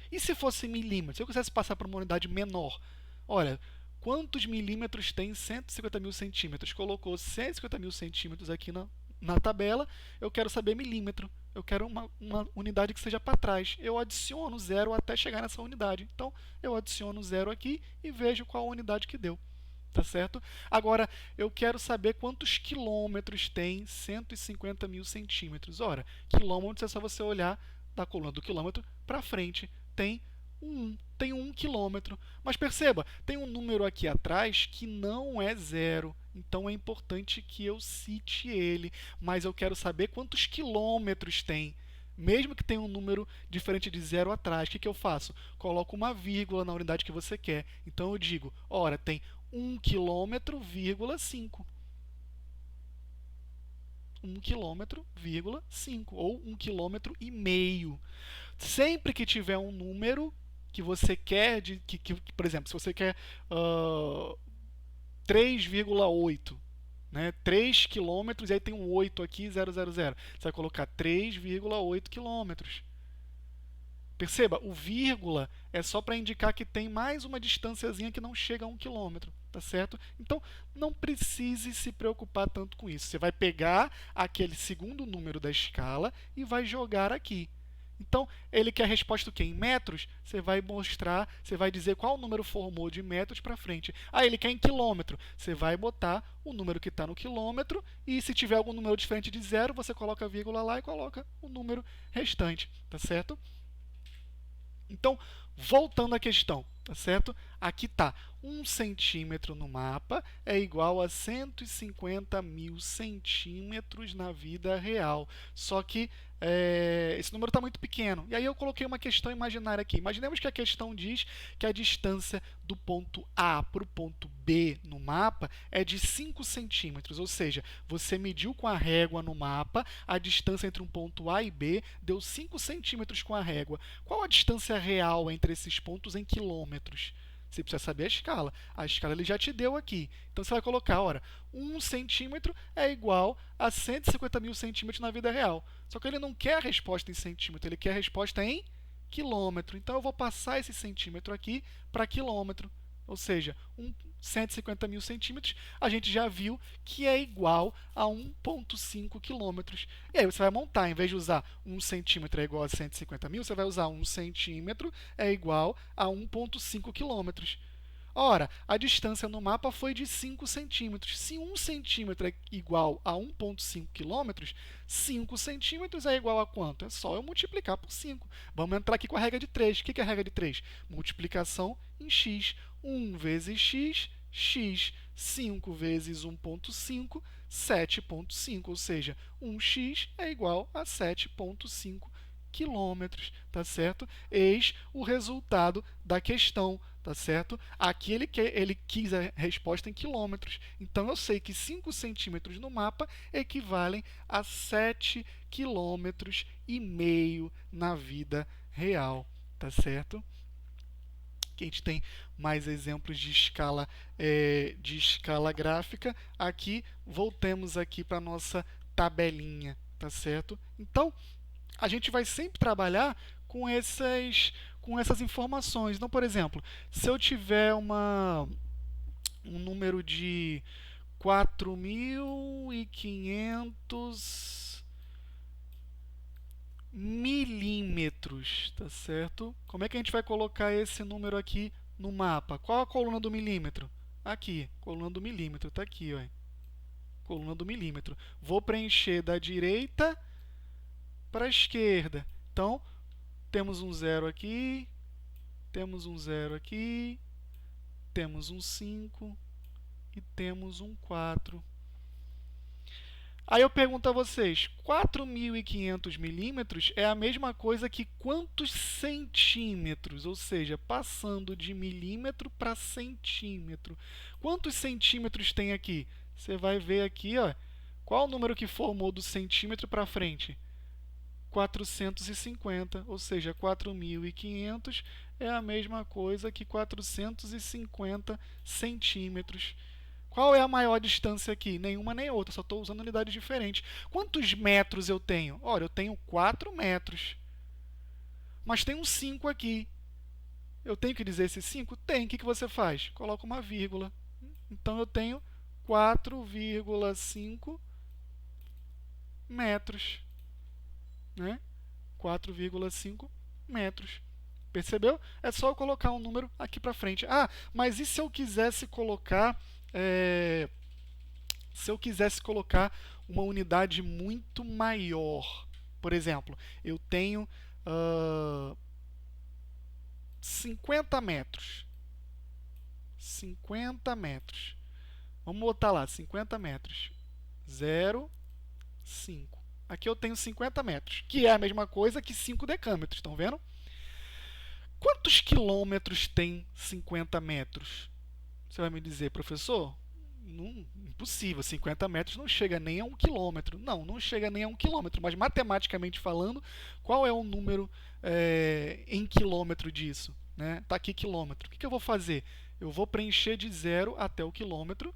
E se fosse milímetros? Se eu quisesse passar para uma unidade menor? Olha, quantos milímetros tem 150.000 centímetros? Colocou 150.000 centímetros aqui na tabela, eu quero saber milímetro. Eu quero uma unidade que seja para trás. Eu adiciono 0 até chegar nessa unidade. Então, eu adiciono 0 aqui e vejo qual a unidade que deu. Tá certo? Agora, eu quero saber quantos quilômetros tem 150.000 centímetros. Ora, quilômetros é só você olhar da coluna do quilômetro para frente. Tem tem 1 quilômetro. Mas perceba, tem um número aqui atrás que não é 0. Então é importante que eu cite ele. Mas eu quero saber quantos quilômetros tem. Mesmo que tenha um número diferente de 0 atrás, o que eu faço? Coloco uma vírgula na unidade que você quer. Então eu digo, ora, tem 1 quilômetro, 5. 1 quilômetro, 5, ou 1 quilômetro e meio. Sempre que tiver um número que você quer, por exemplo, se você quer 3,8, né? 3 quilômetros, e aí tem um 8 aqui, 000. Você vai colocar 3,8 quilômetros. Perceba, o vírgula é só para indicar que tem mais uma distânciazinha que não chega a 1 quilômetro, tá certo? Então, não precise se preocupar tanto com isso. Você vai pegar aquele segundo número da escala e vai jogar aqui. Então, ele quer a resposta o quê? Em metros? Você vai mostrar, você vai dizer qual número formou de metros para frente. Ah, ele quer em quilômetro. Você vai botar o número que está no quilômetro e se tiver algum número diferente de 0, você coloca a vírgula lá e coloca o número restante, tá certo? Então, voltando à questão, tá certo? Aqui está, 1 centímetro no mapa é igual a 150.000 centímetros na vida real. Só que esse número está muito pequeno. E aí eu coloquei uma questão imaginária aqui. Imaginemos que a questão diz que a distância do ponto A para o ponto B no mapa é de 5 centímetros. Ou seja, você mediu com a régua no mapa, a distância entre um ponto A e B deu 5 centímetros com a régua. Qual a distância real entre esses pontos em quilômetros? Você precisa saber a escala. A escala ele já te deu aqui. Então você vai colocar, ora, 1 centímetro é igual a 150 mil centímetros na vida real. Só que ele não quer a resposta em centímetro, ele quer a resposta em quilômetro. Então eu vou passar esse centímetro aqui para quilômetro. Ou seja, 150 mil centímetros, a gente já viu que é igual a 1,5 quilômetros. E aí você vai montar, em vez de usar 1 centímetro é igual a 150 mil, você vai usar 1 centímetro é igual a 1,5 quilômetros. Ora, a distância no mapa foi de 5 centímetros. Se 1 centímetro é igual a 1,5 quilômetros, 5 centímetros é igual a quanto? É só eu multiplicar por 5. Vamos entrar aqui com a regra de 3. O que é a regra de 3? Multiplicação em x. 1 vezes x, x. 5 vezes 1,5, 7,5. Ou seja, 1x é igual a 7,5 quilômetros, tá certo? Eis o resultado da questão, tá certo? Aqui ele quis a resposta em quilômetros. Então eu sei que 5 centímetros no mapa equivalem a 7 quilômetros e meio na vida real, tá certo? Aqui a gente tem mais exemplos de escala gráfica. Aqui, voltemos aqui para a nossa tabelinha, tá certo? Então, a gente vai sempre trabalhar com essas informações. Então, por exemplo, se eu tiver um número de 4.500 milímetros, tá certo? Como é que a gente vai colocar esse número aqui no mapa? Qual a coluna do milímetro? Aqui, coluna do milímetro, tá aqui, ó. Coluna do milímetro. Vou preencher da direita para a esquerda. Então, temos um 0 aqui, temos um 0 aqui, temos um 5 e temos um 4. Aí eu pergunto a vocês, 4.500 milímetros é a mesma coisa que quantos centímetros? Ou seja, passando de milímetro para centímetro. Quantos centímetros tem aqui? Você vai ver aqui, ó, qual o número que formou do centímetro para frente? 450, ou seja, 4.500 é a mesma coisa que 450 centímetros. Qual é a maior distância aqui? Nenhuma nem outra, só estou usando unidades diferentes. Quantos metros eu tenho? Olha, eu tenho 4 metros. Mas tem um 5 aqui. Eu tenho que dizer esse 5? Tem. O que você faz? Coloca uma vírgula. Então eu tenho 4,5 metros. Né? 4,5 metros. Percebeu? É só eu colocar um número aqui para frente. Ah, mas e se eu quisesse colocar uma unidade muito maior? Por exemplo, eu tenho 50 metros. 50 metros. Vamos botar lá, 50 metros. 0, 5. Aqui eu tenho 50 metros, que é a mesma coisa que 5 decâmetros, estão vendo? Quantos quilômetros tem 50 metros? Você vai me dizer, professor? Não, impossível, 50 metros não chega nem a 1 quilômetro. Não, não chega nem a 1 quilômetro, mas matematicamente falando, qual é o número em quilômetro disso? Né? Tá aqui quilômetro. O que eu vou fazer? Eu vou preencher de 0 até o quilômetro,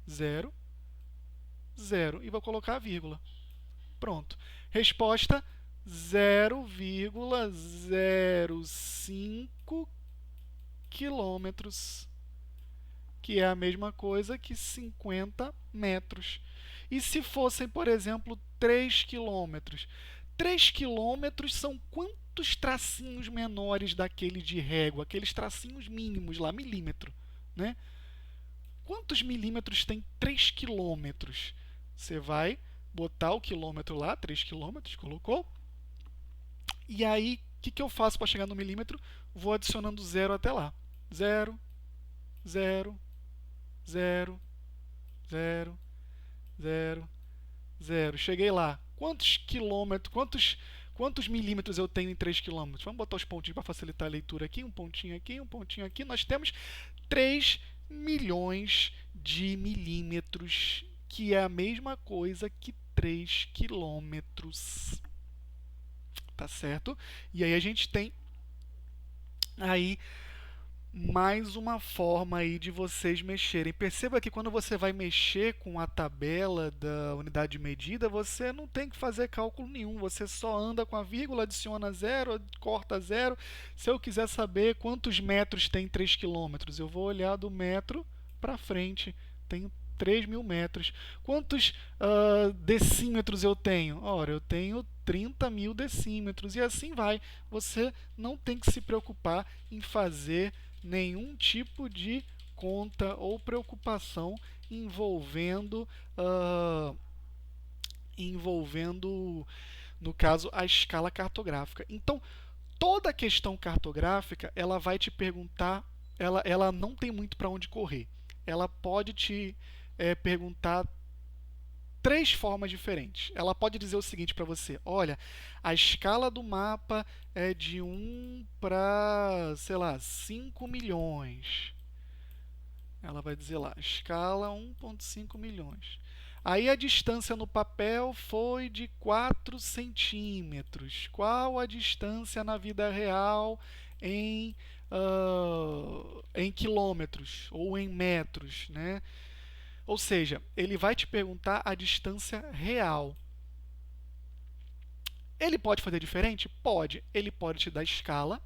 0, 0, e vou colocar a vírgula. Pronto. Resposta 0,05 quilômetros, que é a mesma coisa que 50 metros. E se fossem, por exemplo, 3 quilômetros? 3 quilômetros são quantos tracinhos menores daquele de régua? Aqueles tracinhos mínimos lá, milímetro. Né? Quantos milímetros tem 3 quilômetros? Você vai botar o quilômetro lá, 3 quilômetros, colocou. E aí, o que eu faço para chegar no milímetro? Vou adicionando 0 até lá. 0, 0, 0, 0, 0, 0. Cheguei lá. Quantos quilômetros, quantos milímetros eu tenho em 3 quilômetros? Vamos botar os pontinhos para facilitar a leitura aqui. Um pontinho aqui, um pontinho aqui. Nós temos 3 milhões de milímetros, que é a mesma coisa que 3 quilômetros. Tá certo? E aí a gente tem aí mais uma forma aí de vocês mexerem. Perceba que quando você vai mexer com a tabela da unidade de medida, você não tem que fazer cálculo nenhum, você só anda com a vírgula, adiciona zero, corta zero. Se eu quiser saber quantos metros tem 3 quilômetros, eu vou olhar do metro para frente, tem 3.000 metros. Quantos decímetros eu tenho? Ora, eu tenho 30.000 decímetros e assim vai. Você não tem que se preocupar em fazer nenhum tipo de conta ou preocupação envolvendo, envolvendo, no caso, a escala cartográfica. Então, toda questão cartográfica, ela vai te perguntar, ela não tem muito para onde correr. Ela pode te perguntar três formas diferentes. Ela pode dizer o seguinte para você: olha, a escala do mapa é de 1 para, sei lá, 5 milhões. Ela vai dizer lá, escala 1,5 milhões. Aí a distância no papel foi de 4 centímetros. Qual a distância na vida real em quilômetros ou em metros, né? Ou seja, ele vai te perguntar a distância real. Ele pode fazer diferente? Pode. Ele pode te dar escala,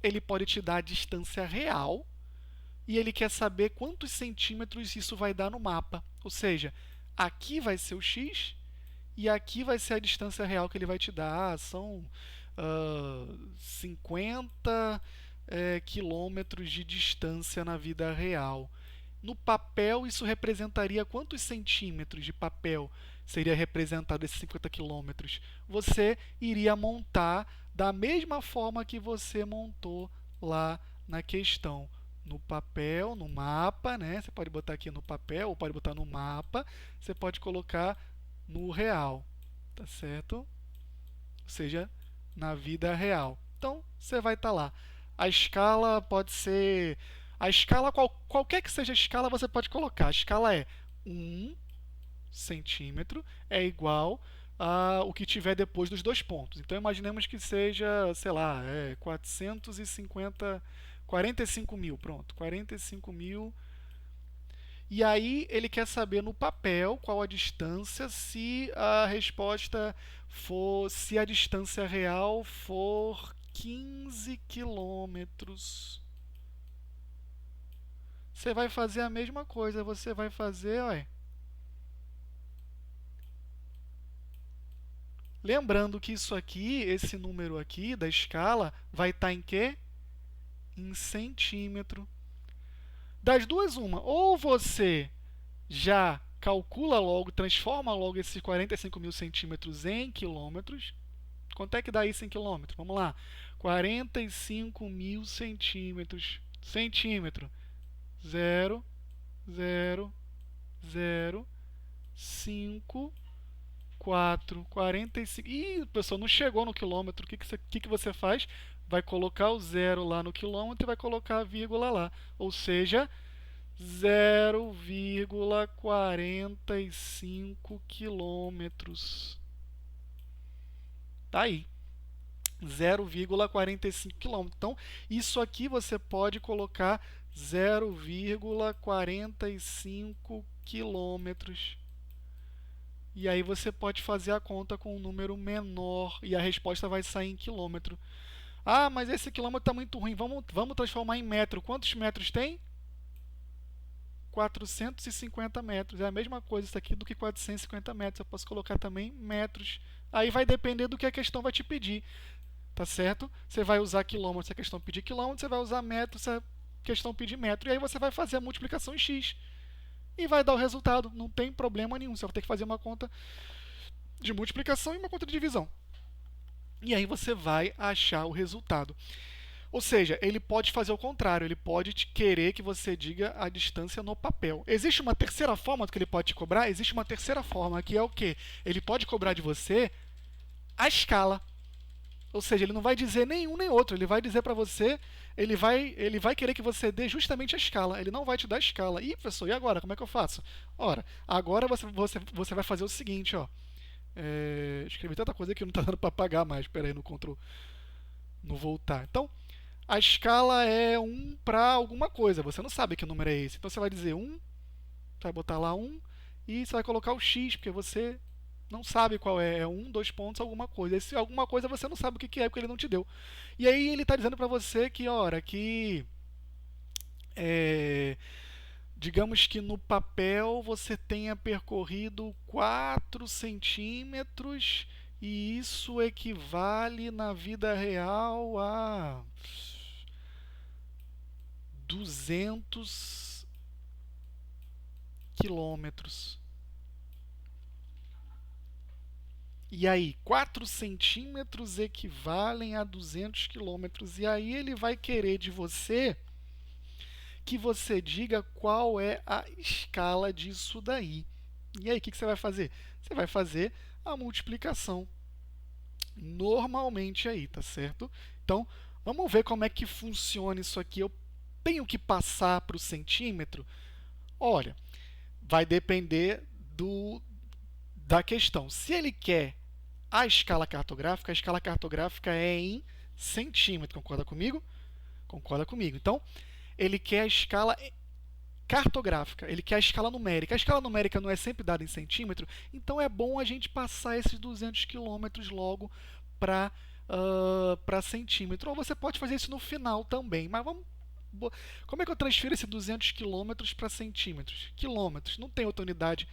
ele pode te dar a distância real, e ele quer saber quantos centímetros isso vai dar no mapa. Ou seja, aqui vai ser o x e aqui vai ser a distância real que ele vai te dar. São 50 quilômetros de distância na vida real. No papel, isso representaria quantos centímetros de papel seria representado esses 50 quilômetros? Você iria montar da mesma forma que você montou lá na questão. No papel, no mapa, né? Você pode botar aqui no papel ou pode botar no mapa. Você pode colocar no real, tá certo? Ou seja, na vida real. Então, você vai estar lá. A escala pode ser... A escala, qualquer que seja a escala, você pode colocar. A escala é 1 centímetro é igual a o que tiver depois dos dois pontos. Então, imaginemos que seja, sei lá, 450, 45 mil, pronto, 45 mil. E aí ele quer saber no papel qual a distância, se a resposta for, se a distância real for 15 quilômetros. Você vai fazer a mesma coisa, você vai fazer, olha. Lembrando que isso aqui, esse número aqui da escala, vai estar em quê? Em centímetro. Das duas, uma. Ou você já calcula logo, transforma logo esses 45 mil centímetros em quilômetros. Quanto é que dá isso em quilômetros? Vamos lá. 45 mil centímetros. Centímetro. 0, 0, 0, 5, 4, 45. Ih, pessoal, não chegou no quilômetro. O que você faz? Vai colocar o zero lá no quilômetro e vai colocar a vírgula lá. Ou seja, 0,45 quilômetros. Tá aí. 0,45 quilômetros. Então, isso aqui você pode colocar 0,45 quilômetros. E aí você pode fazer a conta com um número menor e a resposta vai sair em quilômetro. Ah, mas esse quilômetro está muito ruim. Vamos transformar em metro. Quantos metros tem? 450 metros. É a mesma coisa isso aqui do que 450 metros. Eu posso colocar também metros. Aí vai depender do que a questão vai te pedir. Tá certo? Você vai usar quilômetro se a questão pedir quilômetro, você vai usar metro se a questão pedir metro. E aí você vai fazer a multiplicação em x. E vai dar o resultado. Não tem problema nenhum. Você vai ter que fazer uma conta de multiplicação e uma conta de divisão. E aí você vai achar o resultado. Ou seja, ele pode fazer o contrário, ele pode querer que você diga a distância no papel. Existe uma terceira forma que ele pode te cobrar? Existe uma terceira forma, que é o quê? Ele pode cobrar de você a escala. Ou seja, ele não vai dizer nenhum nem outro, ele vai dizer para você, ele vai querer que você dê justamente a escala, ele não vai te dar a escala. Ih, professor, e agora? Como é que eu faço? Ora, agora você vai fazer o seguinte, ó. Escrevi tanta coisa que não está dando para apagar mais, espera aí no Ctrl, no voltar. Então, a escala é 1 para alguma coisa, você não sabe que número é esse. Então você vai dizer 1, você vai botar lá 1 e você vai colocar o x, porque você não sabe qual é 1, 2 pontos, alguma coisa. Esse alguma coisa você não sabe o que é, porque ele não te deu. E aí ele está dizendo para você que, ora, que é, digamos que no papel você tenha percorrido 4 centímetros e isso equivale na vida real a 200 quilômetros. E aí, 4 centímetros equivalem a 200 quilômetros. E aí ele vai querer de você que você diga qual é a escala disso daí. E aí, o que você vai fazer? Você vai fazer a multiplicação normalmente aí, tá certo? Então, vamos ver como é que funciona isso aqui. Eu tenho que passar para o centímetro? Olha, vai depender da questão. Se ele quer a escala cartográfica é em centímetro. Concorda comigo? Concorda comigo. Então, ele quer a escala cartográfica, ele quer a escala numérica. A escala numérica não é sempre dada em centímetro, então é bom a gente passar esses 200 quilômetros logo para centímetro. Ou você pode fazer isso no final também, mas vamos. Como é que eu transfiro esse 200 quilômetros para centímetros? Quilômetros, não tem outra unidade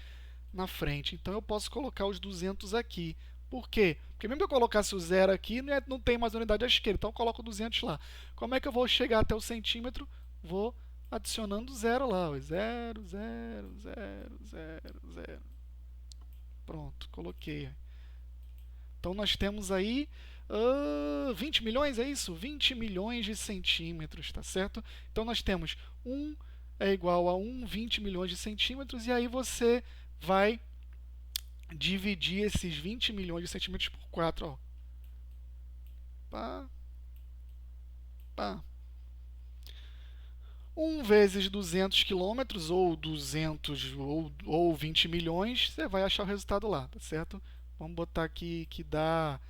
na frente, então eu posso colocar os 200 aqui. Por quê? Porque mesmo que eu colocasse o zero aqui, não tem mais unidade à esquerda, então eu coloco 200 lá. Como é que eu vou chegar até o centímetro? Vou adicionando zero lá, ó. 0, 0, 0, 0, 0. Pronto, coloquei. Então nós temos aí 20 milhões, é isso? 20 milhões de centímetros, tá certo? Então nós temos 1 é igual a 20 milhões de centímetros, e aí você vai dividir esses 20 milhões de centímetros por 4. Ó. Pá, pá. 1 vezes 200 quilômetros, ou 200, ou 20 milhões, você vai achar o resultado lá, tá certo? Vamos botar aqui que dá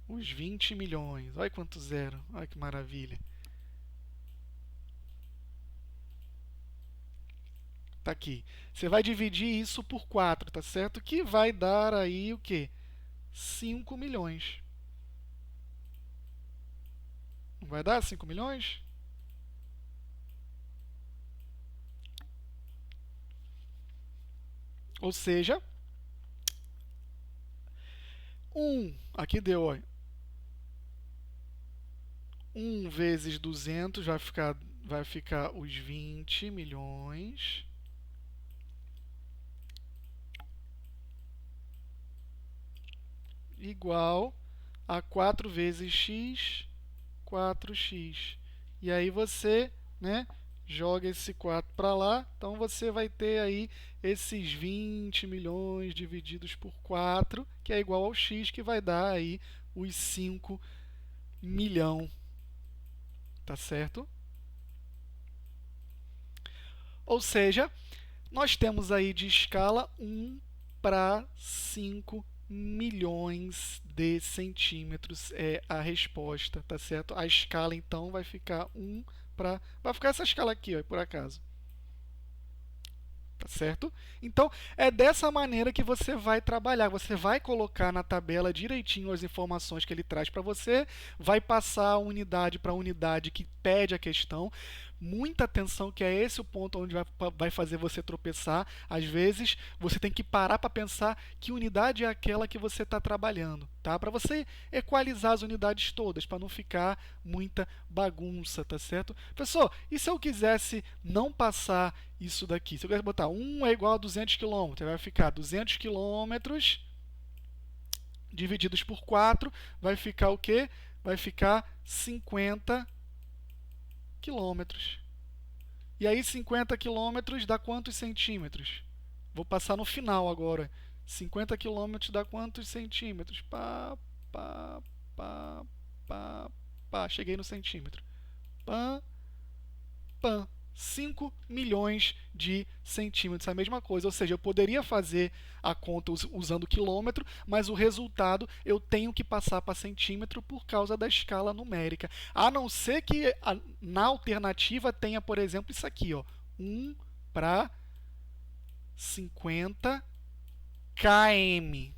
os 20 milhões. Olha quanto zero, olha que maravilha. Tá aqui. Você vai dividir isso por 4, tá certo? Que vai dar aí o quê? 5 milhões. Não vai dar 5 milhões? Ou seja, 1, aqui deu, ó, 1 vezes 200 vai ficar os 20 milhões. Igual a 4 vezes x, 4x. E aí você, né, joga esse 4 para lá, então você vai ter aí esses 20 milhões divididos por 4, que é igual ao x, que vai dar aí os 5 milhão, tá certo? Ou seja, nós temos aí de escala 1 para 5 milhões de centímetros é a resposta, tá certo? A escala então vai ficar 1 para... vai ficar essa escala aqui, ó, por acaso. Tá certo? Então, é dessa maneira que você vai trabalhar. Você vai colocar na tabela direitinho as informações que ele traz para você, vai passar a unidade para a unidade que pede a questão. Muita atenção, que é esse o ponto onde vai fazer você tropeçar. Às vezes, você tem que parar para pensar que unidade é aquela que você está trabalhando, tá? Para você equalizar as unidades todas, para não ficar muita bagunça, tá certo? Professor, e se eu quisesse não passar isso daqui? Se eu quisesse botar 1 é igual a 200 km, vai ficar 200 km divididos por 4, vai ficar o quê? Vai ficar 50 quilômetros. E aí 50 quilômetros dá quantos centímetros? Vou passar no final agora. 50 quilômetros dá quantos centímetros? Pá, pá, pá, pá, pá. Cheguei no centímetro. Pã, pã. 5 milhões de centímetros, a mesma coisa. Ou seja, eu poderia fazer a conta usando quilômetro, mas o resultado eu tenho que passar para centímetro por causa da escala numérica. A não ser que na alternativa tenha, por exemplo, isso aqui, ó, 1 para 50 km.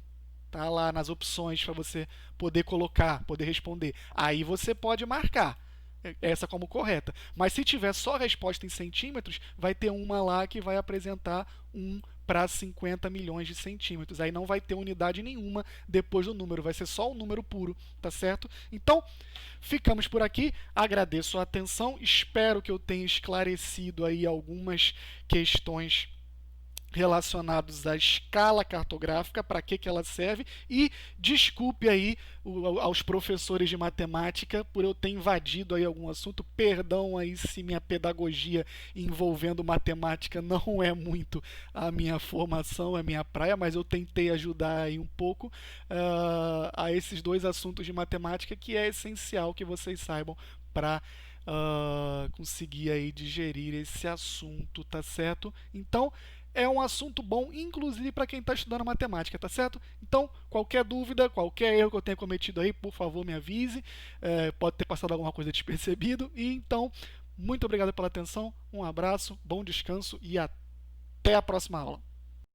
Tá lá nas opções para você poder colocar, poder responder. Aí você pode marcar essa como correta. Mas se tiver só a resposta em centímetros, vai ter uma lá que vai apresentar 1 para 50 milhões de centímetros. Aí não vai ter unidade nenhuma depois do número, vai ser só o número puro, tá certo? Então, ficamos por aqui. Agradeço a atenção, espero que eu tenha esclarecido aí algumas questões relacionados à escala cartográfica, para que ela serve, e desculpe aí aos professores de matemática por eu ter invadido aí algum assunto, perdão aí se minha pedagogia envolvendo matemática não é muito a minha formação, a minha praia, mas eu tentei ajudar aí um pouco a esses dois assuntos de matemática que é essencial que vocês saibam para conseguir aí digerir esse assunto, tá certo? Então, é um assunto bom, inclusive para quem está estudando matemática, tá certo? Então, qualquer dúvida, qualquer erro que eu tenha cometido aí, por favor, me avise. Pode ter passado alguma coisa despercebido. E então, muito obrigado pela atenção, um abraço, bom descanso e até a próxima aula.